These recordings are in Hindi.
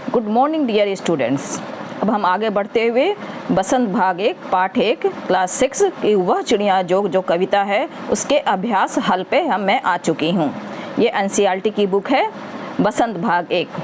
Good morning dear students. अब हम आगे बढ़ते हुए बसंत भाग 1 पाठ 1 क्लास 6 की वह चिड़िया जो कविता है उसके अभ्यास हल पे मैं आ चुकी हूँ। ये एनसीईआरटी की बुक है बसंत भाग 1।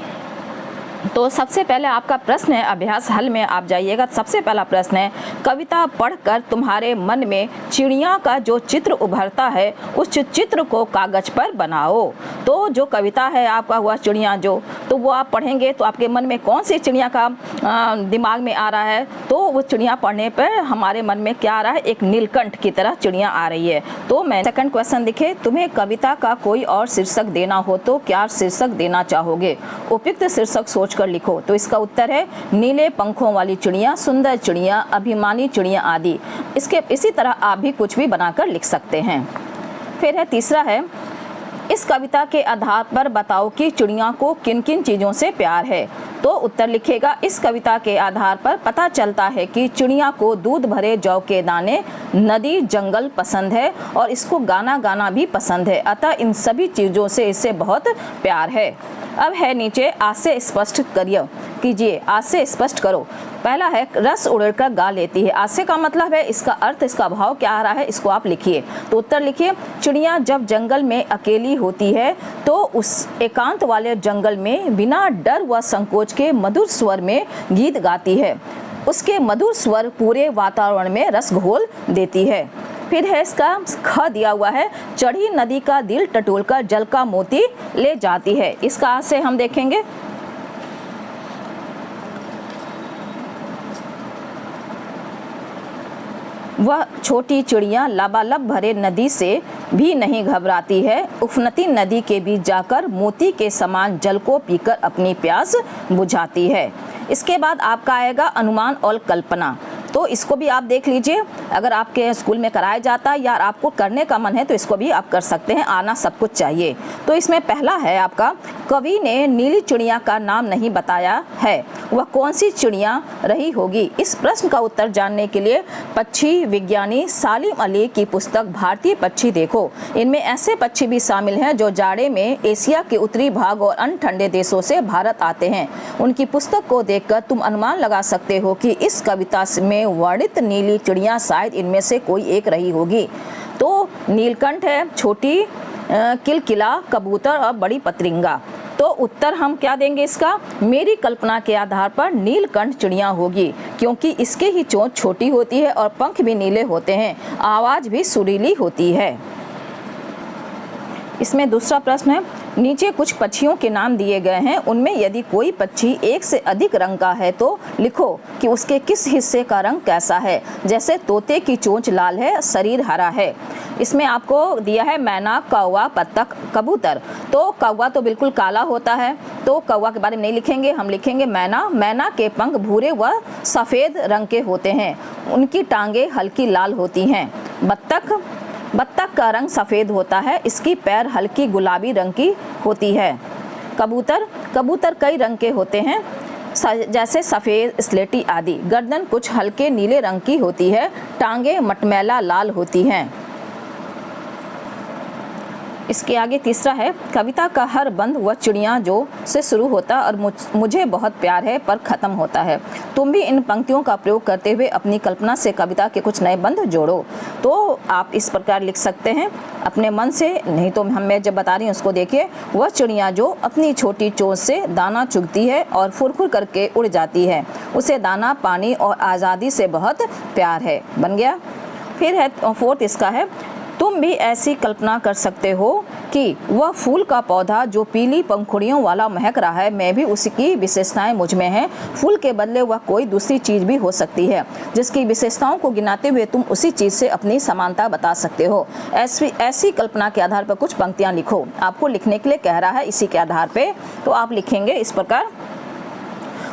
तो सबसे पहले आपका प्रश्न है, अभ्यास हल में आप जाइएगा। सबसे पहला प्रश्न है, कविता पढ़कर तुम्हारे मन में चिड़िया का जो चित्र उभरता है उस चित्र को कागज पर बनाओ। तो जो कविता है आपका हुआ चिड़िया तो वो आप पढ़ेंगे तो आपके मन में कौन सी चिड़िया का दिमाग में आ रहा है, तो वो चिड़िया पढ़ने पर हमारे मन में क्या आ रहा है, एक नीलकंठ की तरह चिड़िया आ रही है। तो मैं सेकंड क्वेश्चन लिखे, तुम्हें कविता का कोई और शीर्षक देना हो तो क्या शीर्षक देना चाहोगे? उपयुक्त शीर्षक सोच कर लिखो। तो इसका उत्तर है नीले पंखों वाली चिड़िया, सुंदर चिड़िया, अभिमानी चिड़िया आदि। इसी तरह आप भी कुछ भी बनाकर लिख सकते हैं। फिर है तीसरा है, इस कविता के आधार पर बताओ कि चिड़िया को किन किन चीज़ों से प्यार है। तो उत्तर लिखेगा, इस कविता के आधार पर पता चलता है कि चिड़िया को दूध भरे जौ के दाने, नदी, जंगल पसंद है और इसको गाना गाना भी पसंद है, अतः इन सभी चीज़ों से इसे बहुत प्यार है। अब है नीचे, आज से स्पष्ट कीजिए, आज से स्पष्ट करो। पहला है, रस उड़कर गा लेती है। आज से का मतलब है, इसका अर्थ, इसका भाव क्या आ रहा है, इसको आप लिखिए। तो उत्तर लिखिए, चिड़िया जब जंगल में अकेली होती है तो उस एकांत वाले जंगल में बिना डर व संकोच के मधुर स्वर में गीत गाती है। उसके मधुर स्वर पूरे वातावरण में रस घोल देती है। फिर है इसका ख दिया हुआ है, चढ़ी नदी का दिल टटोलकर जल का मोती ले जाती है। इसका आज से हम देखेंगे, वह छोटी चिड़िया लबालब भरे नदी से भी नहीं घबराती है, उफनती नदी के बीच जाकर मोती के समान जल को पीकर अपनी प्यास बुझाती है। इसके बाद आपका आएगा अनुमान और कल्पना। तो इसको भी आप देख लीजिए, अगर आपके स्कूल में कराया जाता है या आपको करने का मन है तो इसको भी आप कर सकते हैं, आना सब कुछ चाहिए। तो इसमें पहला है आपका, कवि ने नीली चिड़िया का नाम नहीं बताया है, वह कौन सी चिड़िया रही होगी? इस प्रश्न का उत्तर जानने के लिए पक्षी विज्ञानी सालिम अली की पुस्तक भारतीय पक्षी देखो। इनमें ऐसे पक्षी भी शामिल हैं जो जाड़े में एशिया के उत्तरी भाग और अन्य ठंडे देशों से भारत आते हैं। उनकी पुस्तक को देखकर तुम अनुमान लगा सकते हो कि इस कविता में वर्णित नीली चिड़िया शायद इनमें से कोई एक रही होगी। तो नीलकंठ है, छोटी किलकिला, कबूतर और बड़ी पतरिंगा। तो उत्तर हम क्या देंगे इसका, मेरी कल्पना के आधार पर नीलकंठ चिड़िया होगी, क्योंकि इसके ही चोंच छोटी होती है और पंख भी नीले होते हैं, आवाज़ भी सुरीली होती है। इसमें दूसरा प्रश्न है, नीचे कुछ पक्षियों के नाम दिए गए हैं, उनमें यदि कोई पक्षी एक से अधिक रंग का है तो लिखो कि उसके किस हिस्से का रंग कैसा है। जैसे तोते की चोंच लाल है, शरीर हरा है। इसमें आपको दिया है मैना, कौवा, बत्तख, कबूतर। तो कौवा तो बिल्कुल काला होता है, तो कौवा के बारे में नहीं लिखेंगे, हम लिखेंगे मैना। मैना के पंख भूरे व सफ़ेद रंग के होते हैं, उनकी टांगें हल्की लाल होती हैं। बत्तख का रंग सफ़ेद होता है, इसकी पैर हल्की गुलाबी रंग की होती है। कबूतर कई रंग के होते हैं, जैसे सफ़ेद, स्लेटी आदि। गर्दन कुछ हल्के नीले रंग की होती है, टांगें मटमैला लाल होती हैं। इसके आगे तीसरा है, कविता का हर बंद वह चिड़िया जो से शुरू होता और मुझे बहुत प्यार है पर ख़त्म होता है। तुम भी इन पंक्तियों का प्रयोग करते हुए अपनी कल्पना से कविता के कुछ नए बंद जोड़ो। तो आप इस प्रकार लिख सकते हैं अपने मन से, नहीं तो मैं जब बता रही हूँ उसको देखिए। वह चिड़िया जो अपनी छोटी चोंच से दाना चुगती है और फुरफुर करके उड़ जाती है, उसे दाना, पानी और आज़ादी से बहुत प्यार है। बन गया। फिर है फोर्थ, इसका है, तुम भी ऐसी कल्पना कर सकते हो कि वह फूल का पौधा जो पीली पंखुड़ियों वाला महक रहा है, मैं भी उसकी विशेषताएं मुझ में हैं। फूल के बदले वह कोई दूसरी चीज़ भी हो सकती है, जिसकी विशेषताओं को गिनाते हुए तुम उसी चीज़ से अपनी समानता बता सकते हो। ऐसी कल्पना के आधार पर कुछ पंक्तियाँ लिखो। आपको लिखने के लिए कह रहा है इसी के आधार पर, तो आप लिखेंगे इस प्रकार,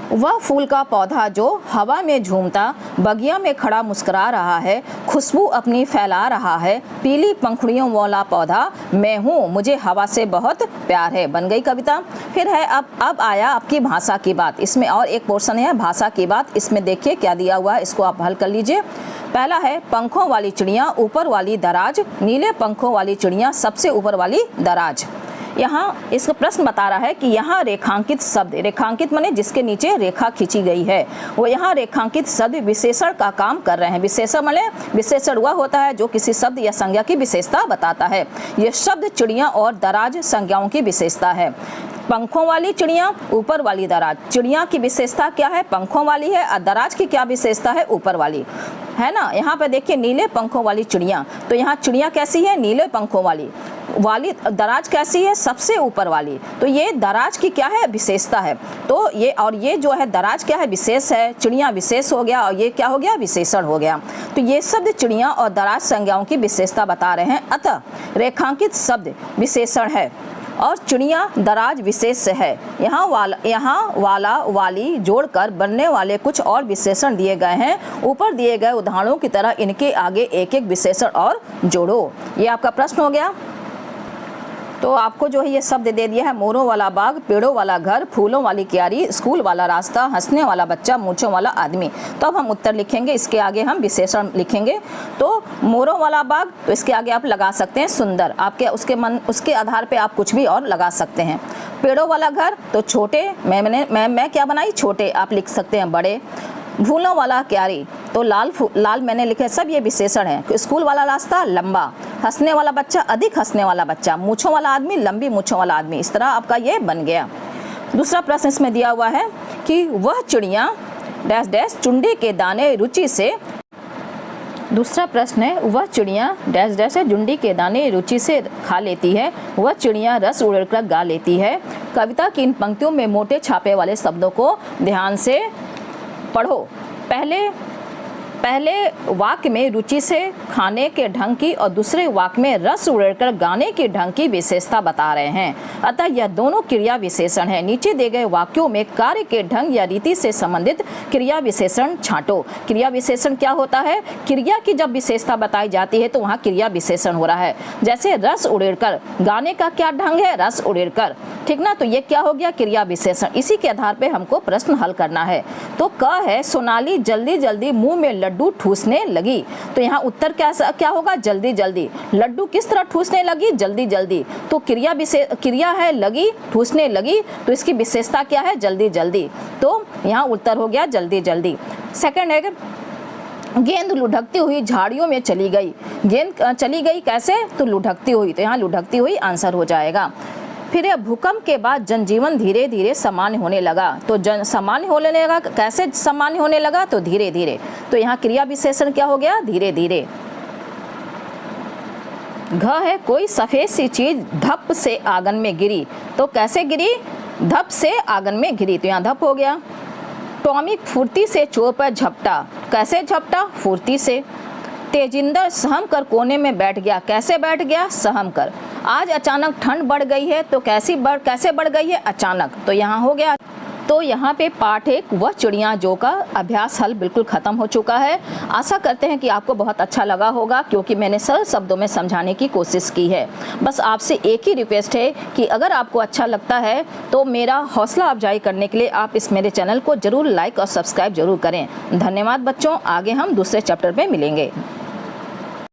वह फूल का पौधा जो हवा में झूमता बगिया में खड़ा मुस्कुरा रहा है, खुशबू अपनी फैला रहा है, पीली पंखुड़ियों वाला पौधा मैं हूँ, मुझे हवा से बहुत प्यार है। बन गई कविता। फिर है अब आया आपकी भाषा की बात। इसमें और एक पोर्शन है भाषा की बात। इसमें देखिए क्या दिया हुआ है, इसको आप हल कर लीजिए। पहला है, पंखों वाली चिड़िया ऊपर वाली दराज, नीले पंखों वाली चिड़िया सबसे ऊपर वाली दराज। यहाँ इसका प्रश्न बता रहा है कि यहाँ रेखांकित शब्द, रेखांकित माने जिसके नीचे रेखा खींची गई है, वो यहाँ रेखांकित शब्द विशेषण का काम कर रहे हैं। विशेषण माने विशेषण वह होता है जो किसी शब्द या संज्ञा की विशेषता बताता है। यह शब्द चिड़िया और दराज संज्ञाओं की विशेषता है। पंखों वाली चिड़िया, ऊपर वाली दराज। चिड़िया की विशेषता क्या है? पंखों वाली है। और दराज की क्या विशेषता है? ऊपर वाली है ना। यहाँ पे देखिए नीले पंखों वाली चिड़िया, तो यहाँ चिड़िया कैसी है? नीले पंखों वाली। दराज कैसी है? सबसे ऊपर वाली। तो ये दराज की क्या है? विशेषता है। तो ये और ये जो है दराज क्या है? विशेष है। चिड़िया विशेष हो गया और ये क्या हो गया? विशेषण हो गया। तो ये शब्द चिड़िया और दराज संज्ञाओं की विशेषता बता रहे हैं। अतः रेखांकित शब्द विशेषण है और चिड़िया दराज विशेष है। यहाँ वाला वाली जोड़कर बनने वाले कुछ और विशेषण दिए गए हैं। ऊपर दिए गए उदाहरणों की तरह इनके आगे एक एक विशेषण और जोड़ो। ये आपका प्रश्न हो गया। तो आपको जो है ये शब्द दे दिया है, मोरों वाला बाग, पेड़ों वाला घर, फूलों वाली क्यारी, स्कूल वाला रास्ता, हंसने वाला बच्चा, मूंछों वाला आदमी। तो अब हम उत्तर लिखेंगे, इसके आगे हम विशेषण लिखेंगे। तो मोरों वाला बाग, तो इसके आगे आप लगा सकते हैं सुंदर, आपके उसके आधार पे आप कुछ भी और लगा सकते हैं। पेड़ों वाला घर, तो छोटे, मैं क्या बनाई? छोटे, आप लिख सकते हैं बड़े। फूलों वाला क्यारी, तो लाल मैंने लिखे, सब ये विशेषण है। स्कूल वाला रास्ता, लंबा। हंसने वाला बच्चा, अधिक हंसने वाला बच्चा। मूंछों वाला आदमी, लंबी मूंछों वाला आदमी। इस तरह आपका ये बन गया। दूसरा प्रश्न इसमें दिया हुआ है कि वह चिड़िया डैश डैश चुंडी के दाने रुचि से। दूसरा प्रश्न है, वह चिड़िया डैश डैश है जुंडी के दाने रुचि से खा लेती है। वह चिड़िया रस उड़कर गा लेती है। कविता की इन पंक्तियों में मोटे छापे वाले शब्दों को ध्यान से पढ़ो। पहले वाक्य में रुचि से खाने के ढंग की और दूसरे वाक्य में रस उड़कर गाने के ढंग की विशेषता बता रहे हैं। अतः यह दोनों क्रिया विशेषण है। नीचे दिए गए वाक्यों में कार्य के ढंग या रीति से संबंधित क्रिया विशेषण छांटो। क्रिया विशेषण क्या होता है? क्रिया की जब विशेषता बताई जाती है तो वहाँ क्रिया विशेषण हो रहा है। जैसे रस उड़ेड़कर, गाने का क्या ढंग है? रस उड़ेड़कर, ठीक ना। तो ये क्या हो गया? क्रिया विशेषण। इसी के आधार पे हमको प्रश्न हल करना है। तो क है, सोनाली जल्दी जल्दी मुंह में लड्डू ठूसने लगी। तो यहाँ उत्तर क्या होगा? जल्दी जल्दी। लड्डू किस तरह ठूसने लगी? जल्दी जल्दी। तो क्रिया है लगी, ठूसने लगी, तो इसकी विशेषता क्या है? जल्दी जल्दी। तो यहाँ उत्तर हो गया जल्दी जल्दी। सेकंड है, गेंद लुढ़कती हुई झाड़ियों में चली गई। गेंद चली गई कैसे? तो लुढ़कती हुई। तो यहाँ लुढ़कती हुई आंसर हो जाएगा। फिर भूकंप के बाद जनजीवन धीरे धीरे सामान्य होने लगा। तो सामान्य होने लगा, कैसे सामान्य होने लगा? तो धीरे धीरे। तो यहाँ क्रिया विशेषण क्या हो गया? धीरे धीरे। घ है, कोई सफेद सी चीज धप से आंगन में गिरी। तो कैसे गिरी? धप से आंगन में गिरी। तो यहाँ धप हो गया। टॉमी फुर्ती से चोर पर झपटा। कैसे झपटा? फुर्ती से। तेजिंदर सहम कर कोने में बैठ गया। कैसे बैठ गया? सहम कर। आज अचानक ठंड बढ़ गई है। तो कैसे बढ़ गई है? अचानक। तो यहाँ हो गया। तो यहाँ पे पाठ 1 वह चिड़िया जो का अभ्यास हल बिल्कुल ख़त्म हो चुका है। आशा करते हैं कि आपको बहुत अच्छा लगा होगा, क्योंकि मैंने सरल शब्दों में समझाने की कोशिश की है। बस आपसे एक ही रिक्वेस्ट है कि अगर आपको अच्छा लगता है तो मेरा हौसला अफजाई करने के लिए आप इस मेरे चैनल को ज़रूर लाइक और सब्सक्राइब जरूर करें। धन्यवाद बच्चों। आगे हम दूसरे चैप्टर में मिलेंगे।